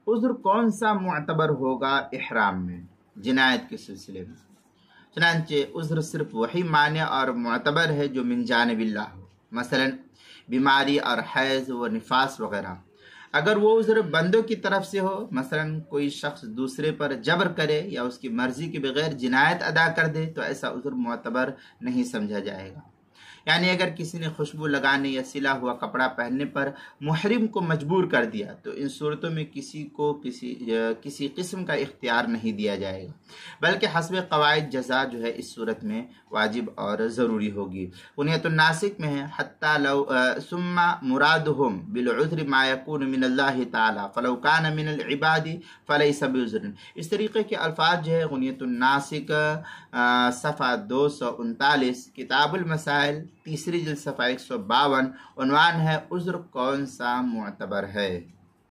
उज़्र कौन सा मुअतबर होगा इहराम में, जिनायत के सिलसिले में। चुनांचे उज़्र सिर्फ वही मान्य और मुअतबर है जो मिन जानिबिल्लाह हो, मसलन बीमारी और हैज़ व निफास वगैरह। अगर वो उज़्र बंदों की तरफ से हो, मसलन कोई शख्स दूसरे पर जबर करे या उसकी मर्जी के बगैर जिनायत अदा कर दे, तो ऐसा उज़्र मुअतबर नहीं समझा जाएगा। यानी अगर किसी ने खुशबू लगाने या सिला हुआ कपड़ा पहनने पर मुहरिम को मजबूर कर दिया, तो इन सूरतों में किसी को किसी किस्म का इख्तियार नहीं दिया जाएगा, बल्कि हस्ब कवायद जज़ा जो है इस सूरत में वाजिब और ज़रूरी होगी। बुनियतुन नासिक में है हत्ता लौ सुम्मा मुरादुहुम बिल उज़्रि मा यकूनु मिनल्लाहि तआला फलौ कान मिनल इबादी फलैसा बिउज़्रिन। इस तरीके के अल्फाज जो है बुनियतुन नासिक सफ़ा 239, किताबुल मसाइल तीसरी जिल्द सफ़ा 152, उन्वान है उज़्र कौन सा मुअतबर है।